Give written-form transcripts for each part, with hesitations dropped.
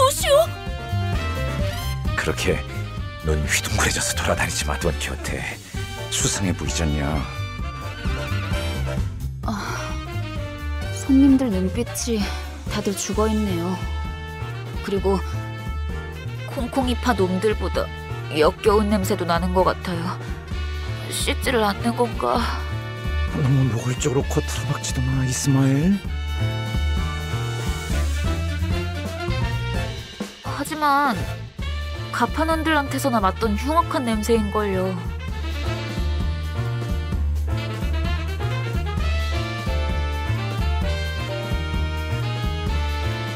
료슈! 그렇게 눈 휘둥그레져서 돌아다니지 마, 돈키호테. 수상해 보이지 않냐? 손님들 눈빛이 다들 죽어있네요. 그리고 콩콩이파 놈들보다 역겨운 냄새도 나는 것 같아요. 씻지를 않는 건가? 너무 노골적으로 코트를 박지도 마, 이스마엘. 하지만 가판원들한테서나 맡던 흉악한 냄새인걸요.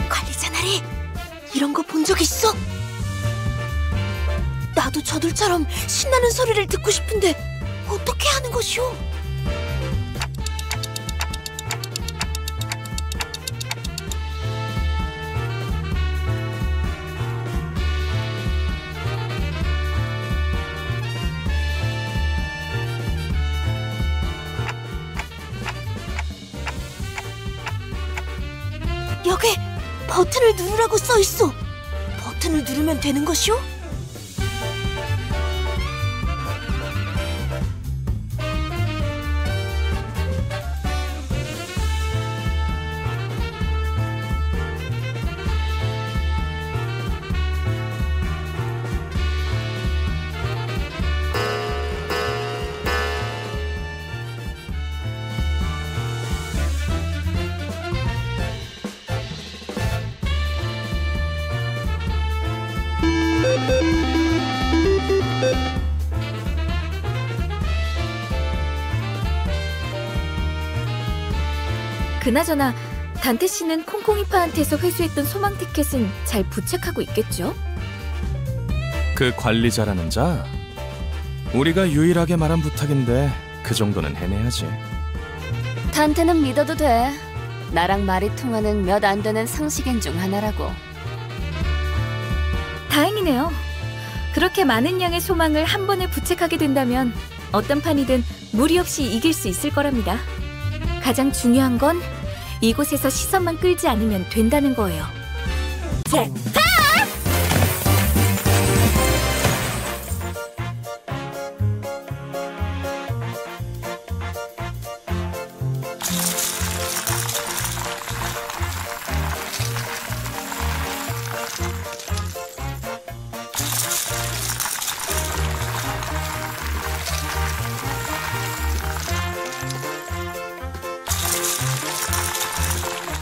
관리자 나리, 이런 거 본 적 있어? 나도 저들처럼 신나는 소리를 듣고 싶은데 어떻게 하는 것이오? 여기 버튼을 누르라고 써있어. 버튼을 누르면 되는 것이오? 그나저나 단테 씨는 콩콩이파한테서 회수했던 소망 티켓은 잘 부착하고 있겠죠? 그 관리자라는 자? 우리가 유일하게 말한 부탁인데 그 정도는 해내야지. 단테는 믿어도 돼. 나랑 말이 통하는 몇 안 되는 상식인 중 하나라고. 다행이네요. 그렇게 많은 양의 소망을 한 번에 부착하게 된다면 어떤 판이든 무리 없이 이길 수 있을 거랍니다. 가장 중요한 건 이곳에서 시선만 끌지 않으면 된다는 거예요.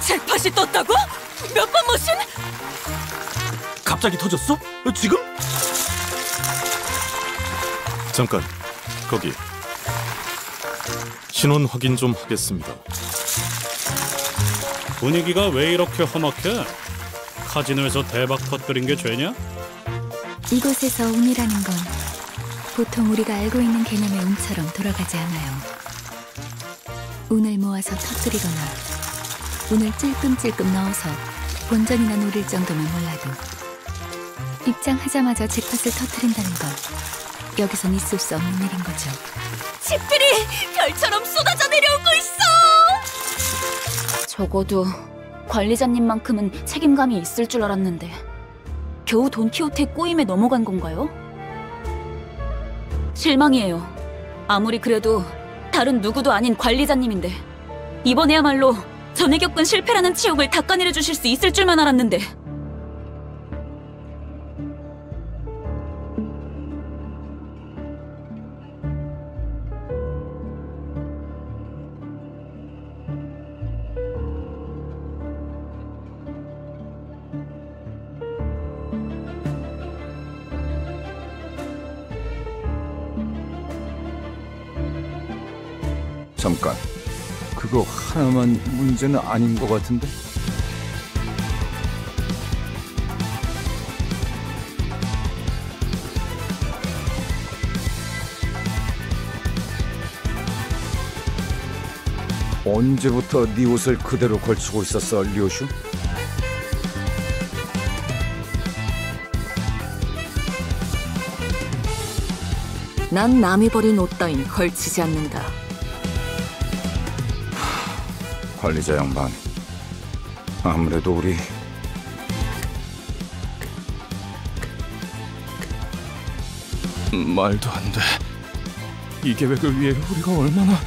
잭팟이 떴다고? 몇 번 머신? 갑자기 터졌어? 지금? 잠깐, 거기. 신원 확인 좀 하겠습니다. 분위기가 왜 이렇게 험악해? 카지노에서 대박 터뜨린 게 죄냐? 이곳에서 운이라는 건 보통 우리가 알고 있는 개념의 운처럼 돌아가지 않아요. 운을 모아서 터뜨리거나 운을 찔끔찔끔 넣어서 본전이나 노릴 정도면 몰라도 입장하자마자 잭팟을 터뜨린다는 건 여기선 있을 수 없는 일인 거죠. 집들이 별처럼 쏟아져 내려오고 있어! 적어도 관리자님만큼은 책임감이 있을 줄 알았는데 겨우 돈키호테의 꼬임에 넘어간 건가요? 실망이에요. 아무리 그래도 다른 누구도 아닌 관리자님인데 이번에야말로 전에 겪은 실패라는 치욕을 닦아내려 주실 수 있을 줄만 알았는데. 잠깐, 그거 하나만 문제는 아닌 것 같은데? 언제부터 네 옷을 그대로 걸치고 있었어, 료슈? 난 남이 버린 옷 따윈 걸치지 않는다. 관리자 양반, 아무래도 우리 말도 안 돼. 이 계획을 위해 우리가 얼마나...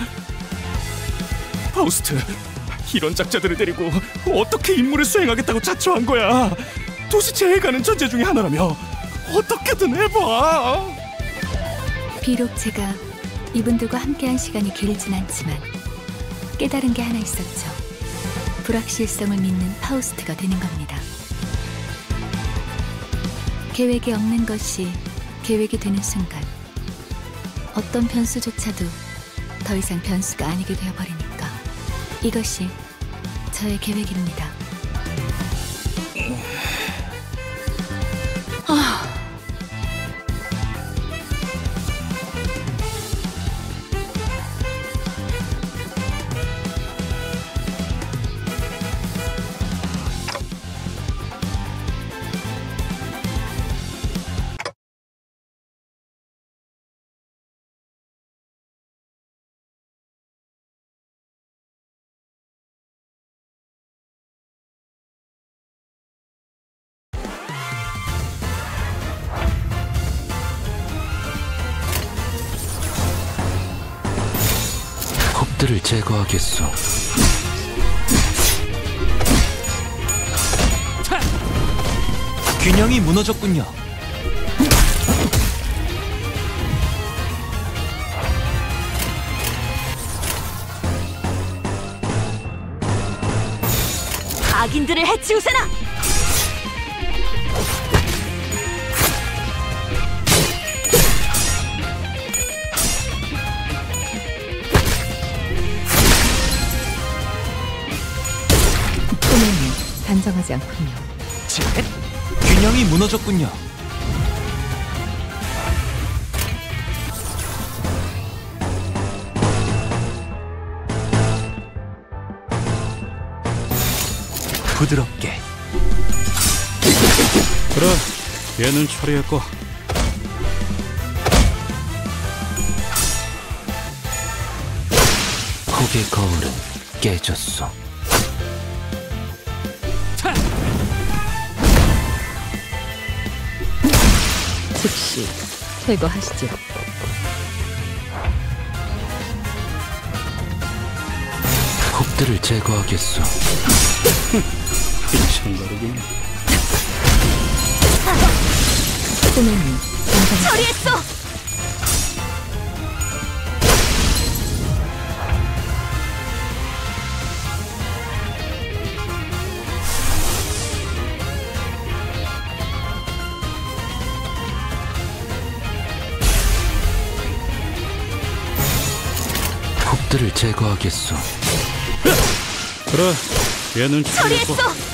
파우스트, 이런 작자들을 데리고 어떻게 임무를 수행하겠다고 자초한 거야? 도시 제해가는 전제 중에 하나라며. 어떻게든 해봐. 비록 제가 이분들과 함께한 시간이 길진 않지만 깨달은 게 하나 있었죠. 불확실성을 믿는 파우스트가 되는 겁니다. 계획이 없는 것이 계획이 되는 순간 어떤 변수조차도 더 이상 변수가 아니게 되어버리니까 이것이 저의 계획입니다. 홉들을 제거하겠소. 균형이 무너졌군요. 악인들을 해치우세나! 소매는 단정하지 않군요. 균형이 무너졌군요. 부드럽게. 그래, 얘는 처리했고. 혹의 거울은 깨졌어. 즉시 제거하시죠. 홉들을 제거하겠어. 비참가루군. 소매는 단정하지 처리했어! 홉들을 제거하겠어. 그래, 얘는 처리했고. 처리했어!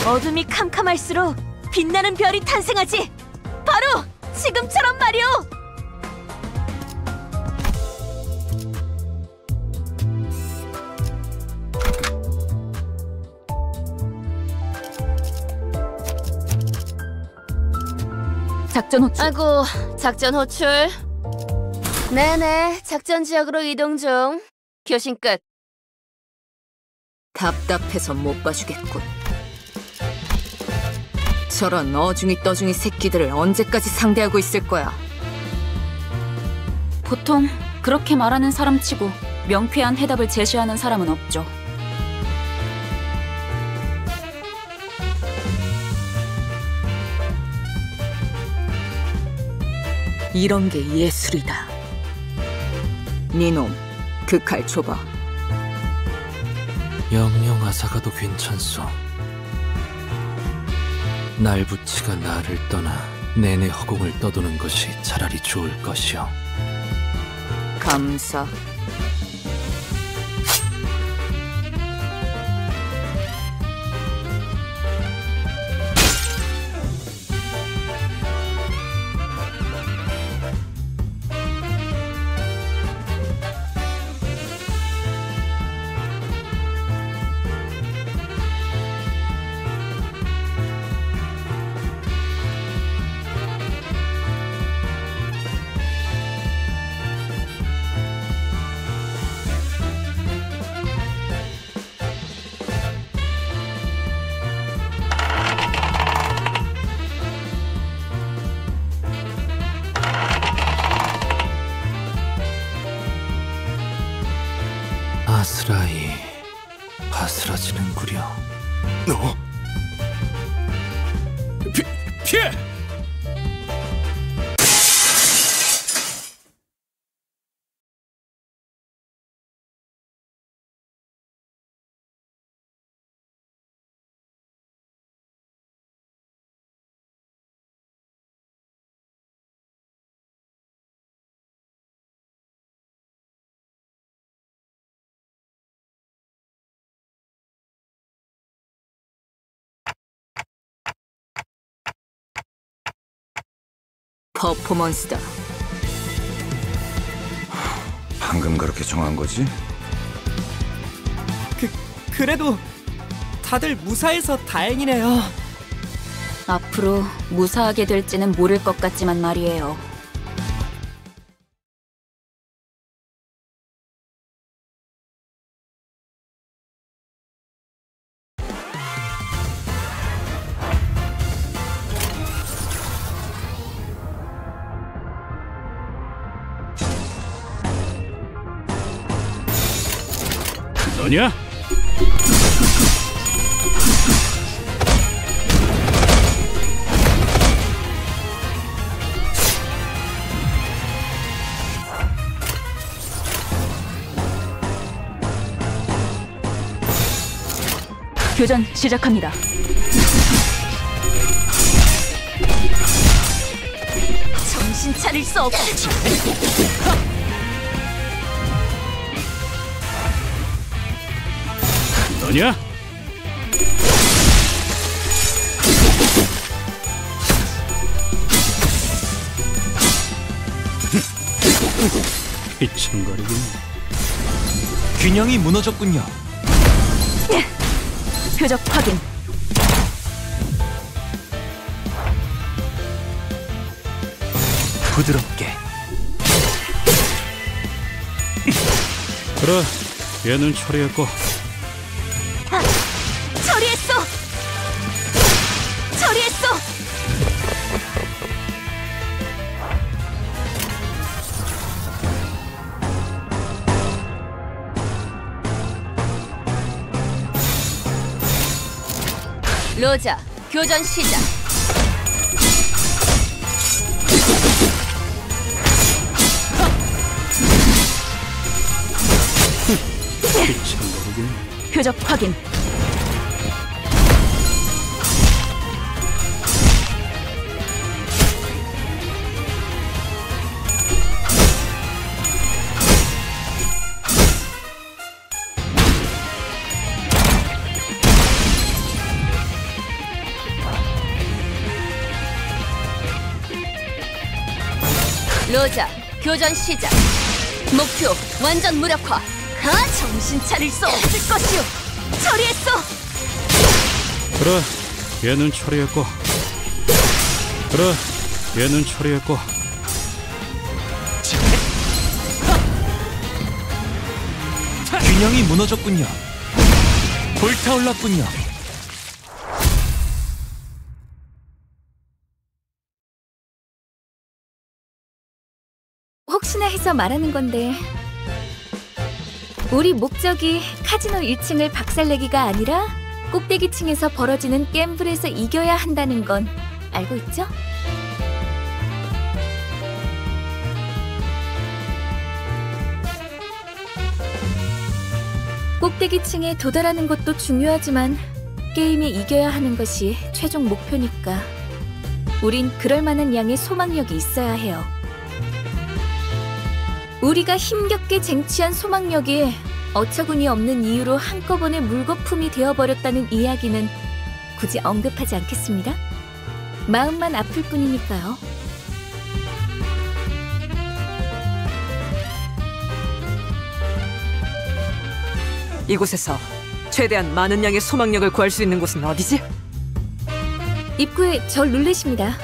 어둠이 캄캄할수록 빛나는 별이 탄생하지! 바로 지금처럼 말이오! 작전 호출. 아이고, 작전 호출. 네네, 작전 지역으로 이동 중. 교신 끝. 답답해서 못 봐주겠군. 저런 어중이 떠중이 새끼들을 언제까지 상대하고 있을 거야? 보통 그렇게 말하는 사람 치고 명쾌한 해답을 제시하는 사람은 없죠. 이런 게 예술이다. 니놈, 그 칼 줘봐. 영영 아사가도 괜찮소. 날부치가 나를 떠나 내내 허공을 떠도는 것이 차라리 좋을 것이오. 감사. 피해! 퍼포먼스다. 방금 그렇게 정한 거지? 그래도 다들 무사해서 다행이네요. 앞으로 무사하게 될지는 모를 것 같지만 말이에요. 너냐? 교전 시작합니다. 정신 차릴 수 없지. 너냐? 휘청거리군. 균형이 무너졌군요. 표적 확인. 부드럽게. 그래, 얘는 처리했고. 처리했어! 처리했어! 로자, 교전 시작. 휘청거리군. 표적 확인. 로자, 교전 시작. 목표 완전 무력화. 정신 차릴 수 없을 것이오! 처리했어! 그래, 얘는 처리했고. 그래, 얘는 처리했고. 균형이 무너졌군요. 불타올랐군요. 혹시나 해서 말하는 건데 우리 목적이 카지노 1층을 박살내기가 아니라 꼭대기층에서 벌어지는 갬블에서 이겨야 한다는 건 알고 있죠? 꼭대기층에 도달하는 것도 중요하지만 게임에 이겨야 하는 것이 최종 목표니까 우린 그럴 만한 양의 소망력이 있어야 해요. 우리가 힘겹게 쟁취한 소망력이 어처구니 없는 이유로 한꺼번에 물거품이 되어버렸다는 이야기는 굳이 언급하지 않겠습니다. 마음만 아플 뿐이니까요. 이곳에서 최대한 많은 양의 소망력을 구할 수 있는 곳은 어디지? 입구에 저 룰렛입니다.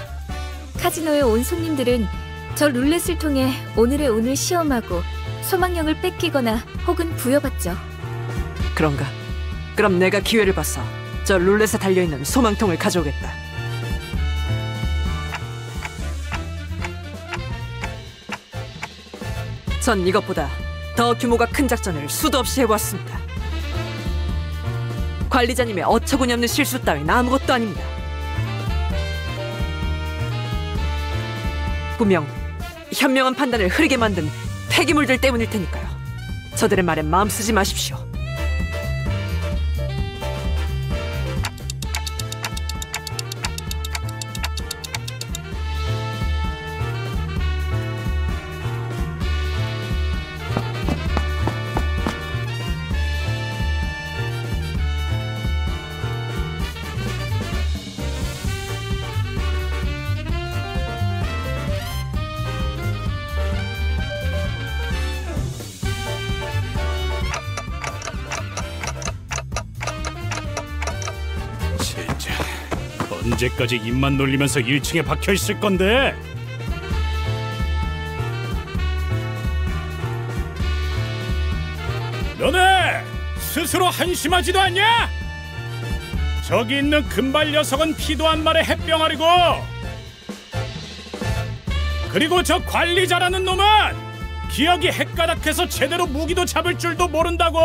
카지노에 온 손님들은 저 룰렛을 통해 오늘의 운을 시험하고 소망력을 뺏기거나 혹은 부여받죠. 그런가? 그럼 내가 기회를 봐서 저 룰렛에 달려있는 소망통을 가져오겠다. 전 이것보다 더 규모가 큰 작전을 수도 없이 해보았습니다. 관리자님의 어처구니없는 실수 따윈 아무것도 아닙니다. 분명 현명한 판단을 흐리게 만든 폐기물들 때문일 테니까요. 저들의 말에 마음 쓰지 마십시오. 언제까지 입만 놀리면서 1층에 박혀있을 건데? 너네 스스로 한심하지도 않냐? 저기 있는 금발 녀석은 피도 한 마리 햇병아리고, 그리고 저 관리자라는 놈은 기억이 헷가닥해서 제대로 무기도 잡을 줄도 모른다고.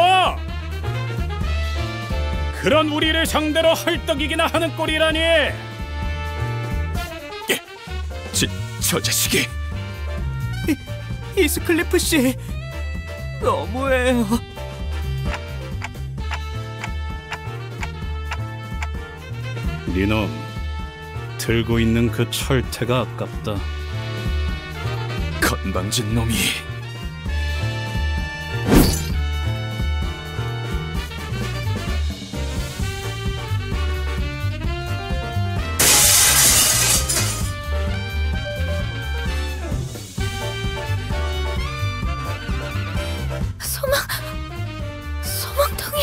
그런 우리를 상대로 헐떡이기나 하는 꼴이라니. 저 자식이. 히스클리프 씨, 너무해요. 니놈, 들고 있는 그 철퇴가 아깝다. 건방진 놈이. 소망통이.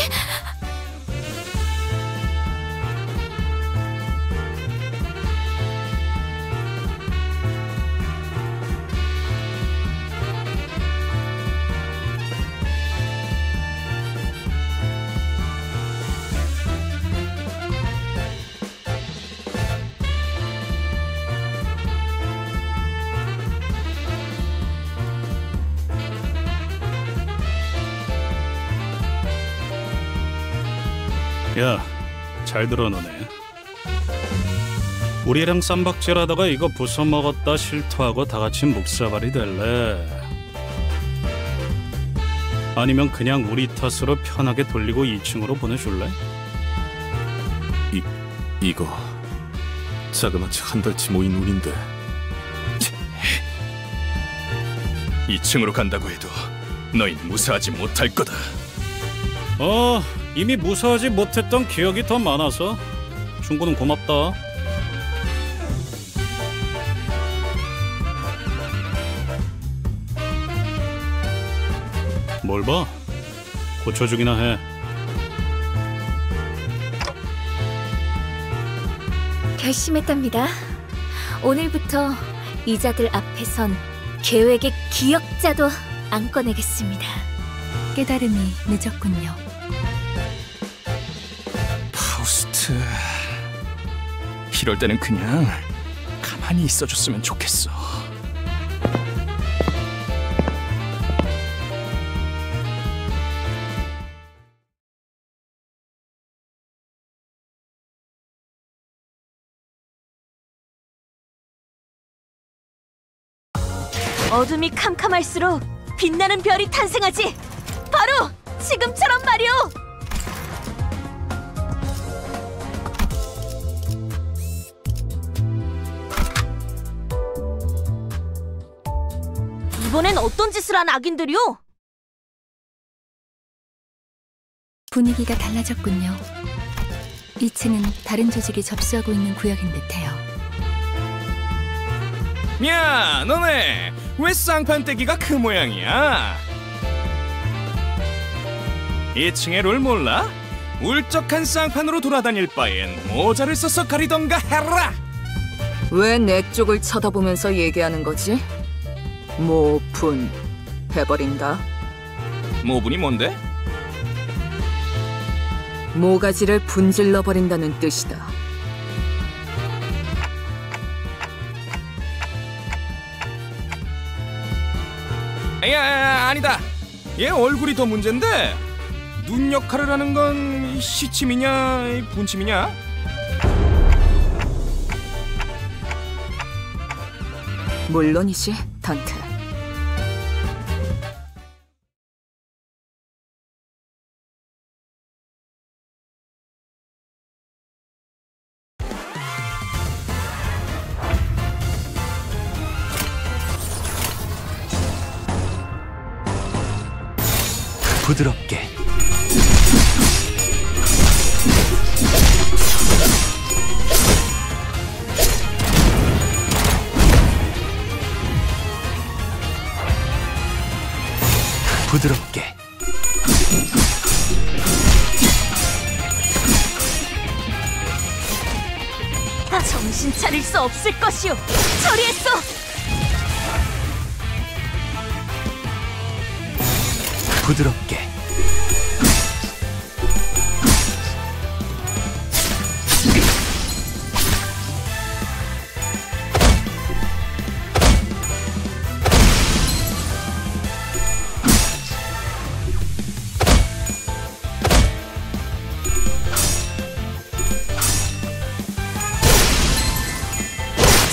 야, 잘 들어 너네. 우리랑 쌈박질하다가 이거 부숴먹었다 실토하고 다같이 묵사발이 될래? 아니면 그냥 우리 탓으로 편하게 돌리고 2층으로 보내줄래? 이거 자그마치 한 달치 모인 운인데 2층으로 간다고 해도 너흰 무사하지 못할 거다. 이미 무사하지 못했던 기억이 더 많아서 충고는 고맙다. 뭘 봐? 고쳐주기나 해. 결심했답니다. 오늘부터 이자들 앞에선 계획의 기억자도 안 꺼내겠습니다. 깨달음이 늦었군요. 파우스트, 이럴 때는 그냥 가만히 있어줬으면 좋겠어. 어둠이 캄캄할수록 빛나는 별이 탄생하지. 바로 지금처럼 말이오. 이번엔 어떤 짓을 한 악인들이오? 분위기가 달라졌군요. 2층은 다른 조직이 접수하고 있는 구역인 듯해요. 야, 너네 왜 쌍판떼기가 그 모양이야? 2층의 룰 몰라? 울적한 쌍판으로 돌아다닐 바엔 모자를 써서 가리던가 해라. 왜 내 쪽을 쳐다보면서 얘기하는 거지? 모분 해버린다. 모분이 뭔데? 모가지를 분질러 버린다는 뜻이다. 야, 아니다. 얘 얼굴이 더 문제인데 눈 역할을 하는 건 시침이냐 분침이냐? 물론이지, 단테. 부드럽게. 부드럽게. 정신 차릴 수 없을 것이오. 처리했어. 부드럽게.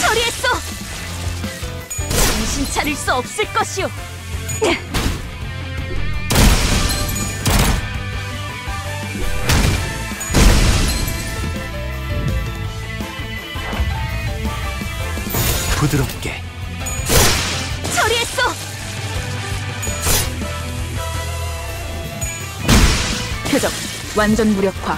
처리했어. 정신 차릴 수 없을 것이오. 부드럽게. 처리했어. 표적 완전 무력화.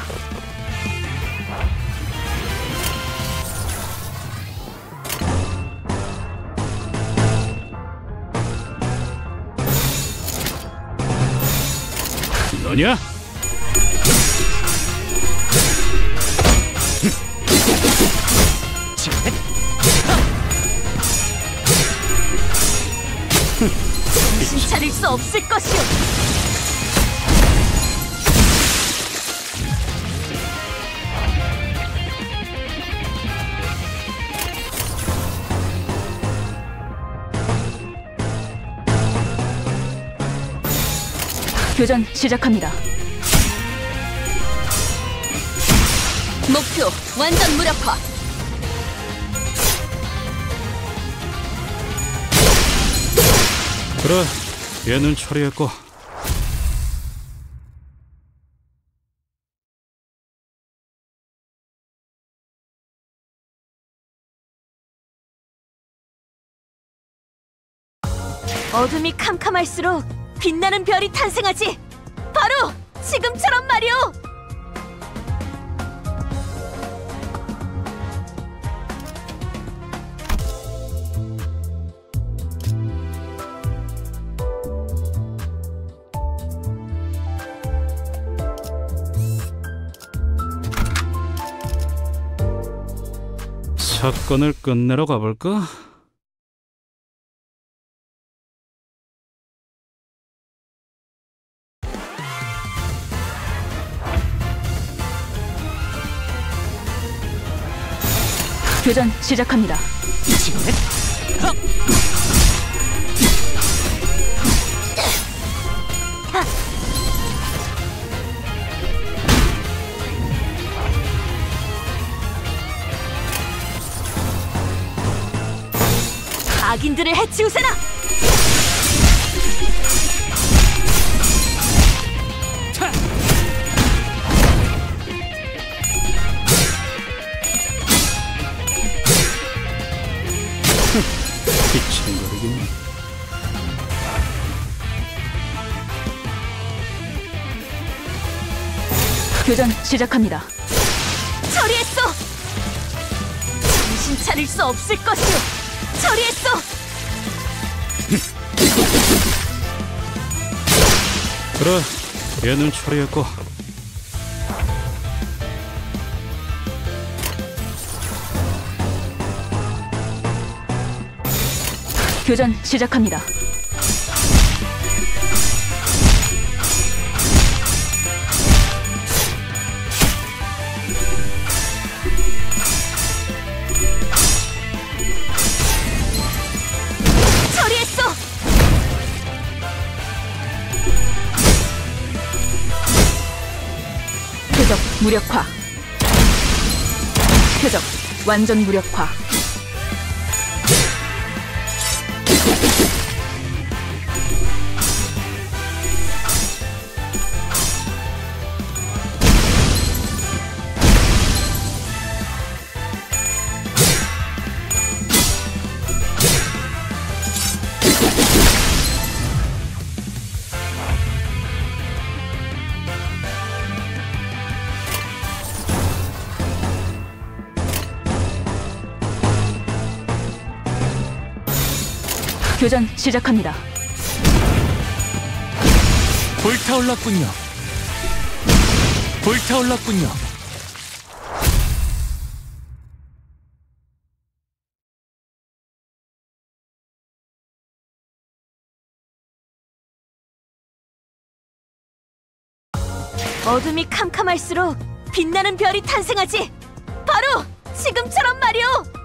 너냐? 정신 차릴 수 없을 것이오. 교전 시작합니다. 목표 완전 무력화. 그래, 얘는 처리했고. 어둠이 캄캄할수록 빛나는 별이 탄생하지. 바로 지금처럼 말이오. 사건을 끝내러 가볼까? 교전 시작합니다. 악인들을 해치우세나. 귀찮거리긴. 교전 시작합니다. 처리했어. 정신 차릴 수 없을 것이오. 처리했어. 그래, 얘는 처리했고. 교전 시작합니다. 처리했어. 무력화. 표적 완전 무력화. 교전 시작합니다. 불타올랐군요. 불타올랐군요. 어둠이 캄캄할수록 빛나는 별이 탄생하지. 바로 지금처럼 말이오.